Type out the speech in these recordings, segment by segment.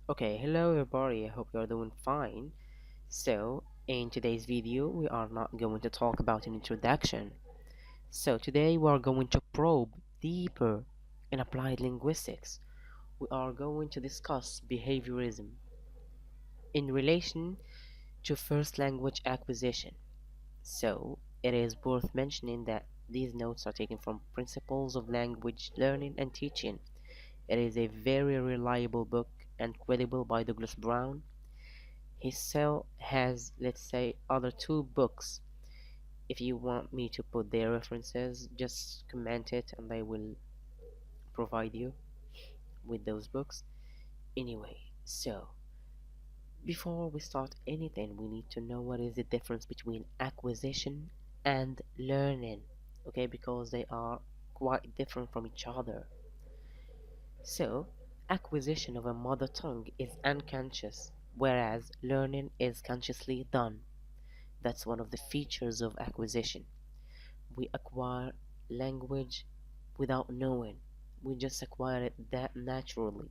Okay, hello everybody, I hope you're doing fine. So, in today's video, we are not going to talk about an introduction. So, today we are going to probe deeper in applied linguistics. We are going to discuss behaviorism in relation to first language acquisition. So, it is worth mentioning that these notes are taken from Principles of Language Learning and Teaching. It is a very reliable book and credible by Douglas Brown. He still has, let's say, other two books. If you want me to put their references, just comment it and I will provide you with those books. Anyway, so before we start anything, we need to know what is the difference between acquisition and learning, okay, because they are quite different from each other. So, acquisition of a mother tongue is unconscious, whereas learning is consciously done. That's one of the features of acquisition. We acquire language without knowing. We just acquire it that naturally.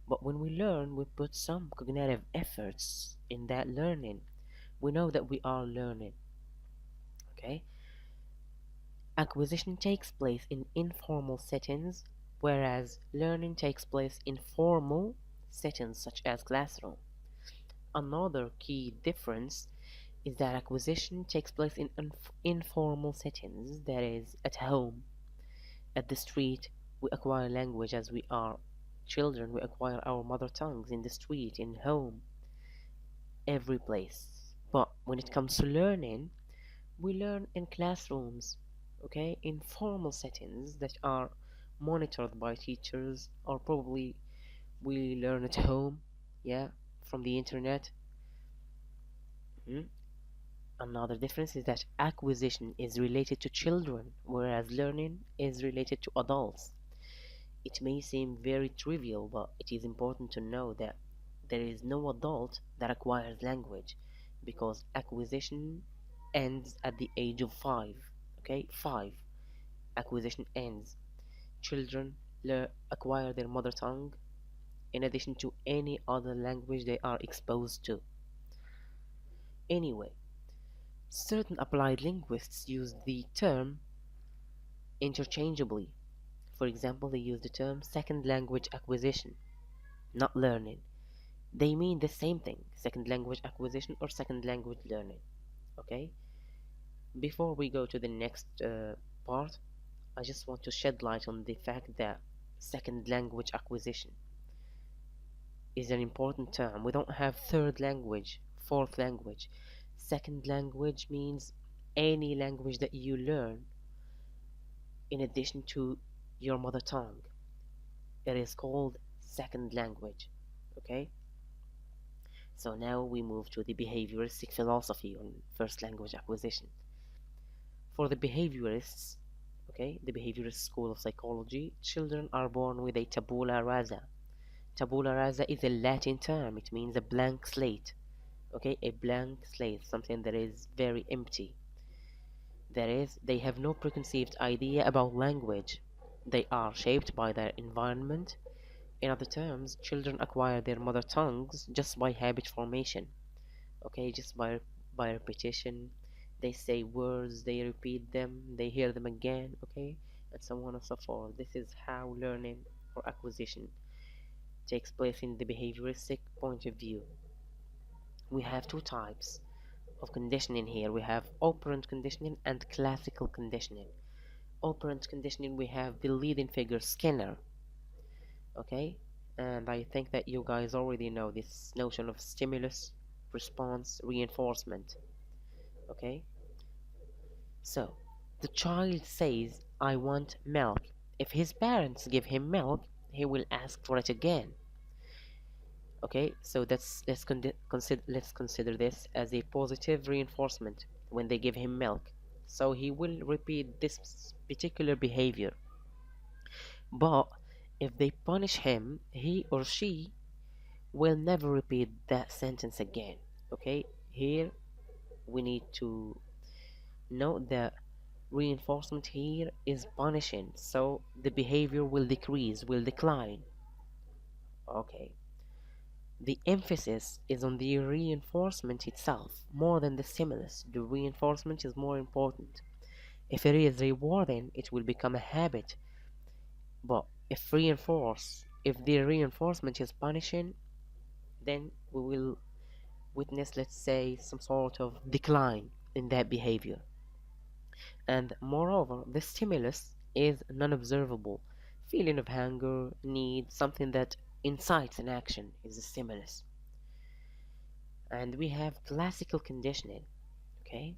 But when we learn, we put some cognitive efforts in that learning. We know that we are learning. Okay? Acquisition takes place in informal settings, whereas learning takes place in formal settings such as classroom. Another key difference is that acquisition takes place in informal settings, that is, at home, at the street. We acquire language as we are children, we acquire our mother tongues in the street, in home, every place. But when it comes to learning, we learn in classrooms, okay, in formal settings that are monitored by teachers, or probably we learn at home, yeah, from the internet. Mhm. Another difference is that acquisition is related to children, whereas learning is related to adults. It may seem very trivial, but it is important to know that there is no adult that acquires language because acquisition ends at the age of 5. Okay, 5. Acquisition ends. Children acquire their mother tongue in addition to any other language they are exposed to. Anyway, certain applied linguists use the term interchangeably. For example, they use the term second language acquisition, not learning. They mean the same thing, second language acquisition or second language learning. Okay? Before we go to the next part, I just want to shed light on the fact that second language acquisition is an important term. We don't have third language, fourth language. Second language means any language that you learn in addition to your mother tongue. It is called second language. Okay? So now we move to the behavioristic philosophy on first language acquisition. For the behaviorists, okay, the behaviorist school of psychology, children are born with a tabula rasa. Tabula rasa is a Latin term. It means a blank slate. Okay, a blank slate, something that is very empty. That is, they have no preconceived idea about language. They are shaped by their environment. In other terms, children acquire their mother tongues just by habit formation. Okay, just by repetition. They say words, they repeat them, they hear them again, okay, and so on and so forth. This is how learning or acquisition takes place in the behavioristic point of view. We have two types of conditioning here. We have operant conditioning and classical conditioning. Operant conditioning, we have the leading figure Skinner, okay, and I think that you guys already know this notion of stimulus response reinforcement. Okay, so the child says, I want milk. If his parents give him milk, he will ask for it again. Okay, so let's consider this as a positive reinforcement when they give him milk. So he will repeat this particular behavior. But if they punish him, he or she will never repeat that sentence again. Okay, here we need to note that reinforcement here is punishing, so the behavior will decrease, will decline. Okay, the emphasis is on the reinforcement itself more than the stimulus. The reinforcement is more important. If it is rewarding, it will become a habit. But if the reinforcement is punishing, then we will witness, let's say, some sort of decline in that behavior. And moreover, the stimulus is non-observable. Feeling of hunger, need, something that incites an action is a stimulus. And we have classical conditioning. Okay,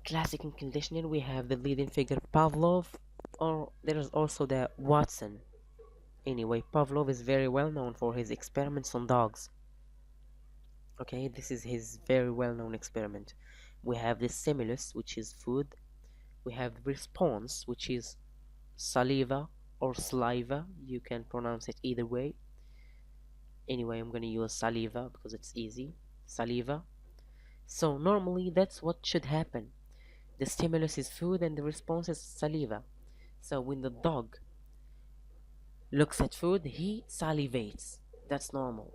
classical conditioning, we have the leading figure Pavlov, or there is also the Watson. Anyway, Pavlov is very well known for his experiments on dogs. Okay, this is his very well known experiment. We have the stimulus, which is food. We have response, which is saliva or saliva. You can pronounce it either way. Anyway, I'm gonna use saliva because it's easy. Saliva. So normally that's what should happen. The stimulus is food and the response is saliva. So when the dog looks at food, he salivates. That's normal.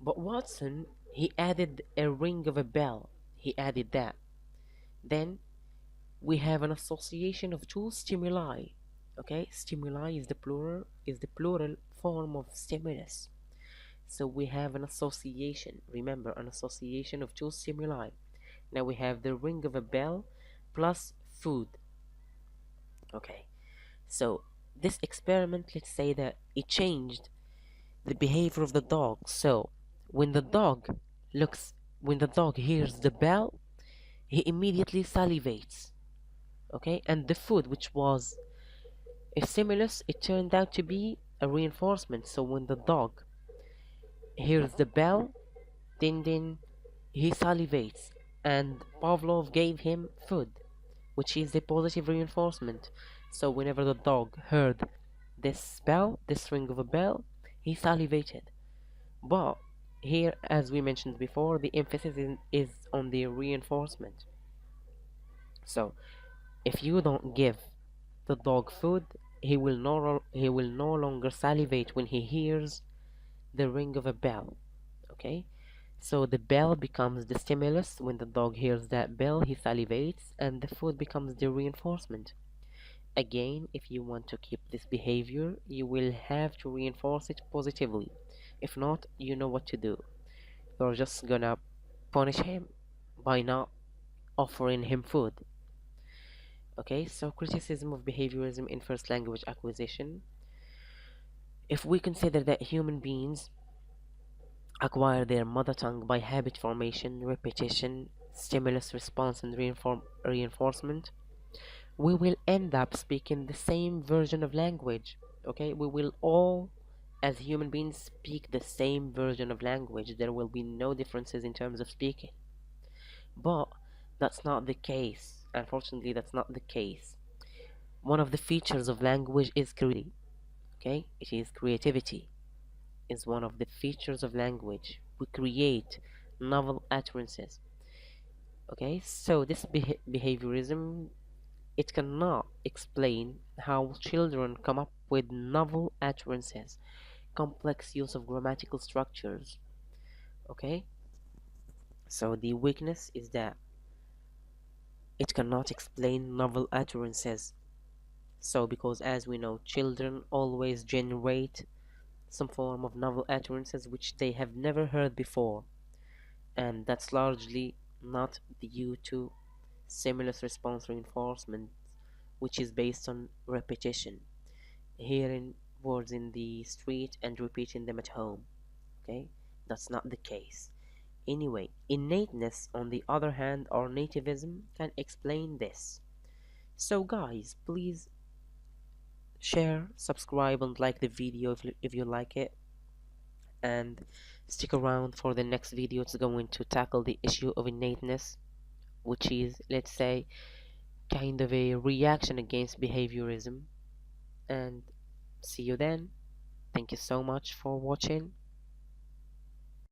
But Watson, he added a ring of a bell. He added that. Then we have an association of two stimuli. Okay, stimuli is the plural form of stimulus. So we have an association. Remember, an association of two stimuli. Now we have the ring of a bell plus food. Okay, so this experiment, let's say that it changed the behavior of the dog. So when the dog hears the bell, he immediately salivates. Okay, and the food, which was a stimulus, it turned out to be a reinforcement. So when the dog hears the bell, then he salivates, and Pavlov gave him food, which is a positive reinforcement. So whenever the dog heard this ring of a bell, he salivated. But here, as we mentioned before, the emphasis is on the reinforcement. So if you don't give the dog food, he will no longer salivate when he hears the ring of a bell. Okay, so the bell becomes the stimulus. When the dog hears that bell, he salivates, and the food becomes the reinforcement. Again, if you want to keep this behavior, you will have to reinforce it positively. If not, you know what to do. You're just gonna punish him by not offering him food. Okay, so criticism of behaviorism in first language acquisition. If we consider that human beings acquire their mother tongue by habit formation, repetition, stimulus response, and reinforcement, we will end up speaking the same version of language. Okay, we will all, as human beings, speak the same version of language. There will be no differences in terms of speaking. But that's not the case. Unfortunately, that's not the case. One of the features of language is creativity. Okay, it is creativity. Is one of the features of language. We create novel utterances. Okay, so this behaviorism, it cannot explain how children come up with novel utterances, complex use of grammatical structures. Okay, so the weakness is that it cannot explain novel utterances. So because, as we know, children always generate some form of novel utterances which they have never heard before, and that's largely not due to stimulus response reinforcement, which is based on repetition, hearing words in the street and repeating them at home. Okay, that's not the case. Anyway, innateness, on the other hand, or nativism, can explain this. So guys, please share, subscribe, and like the video if you like it, and stick around for the next video. It's going to tackle the issue of innateness, which is, let's say, kind of a reaction against behaviorism. And see you then. Thank you so much for watching.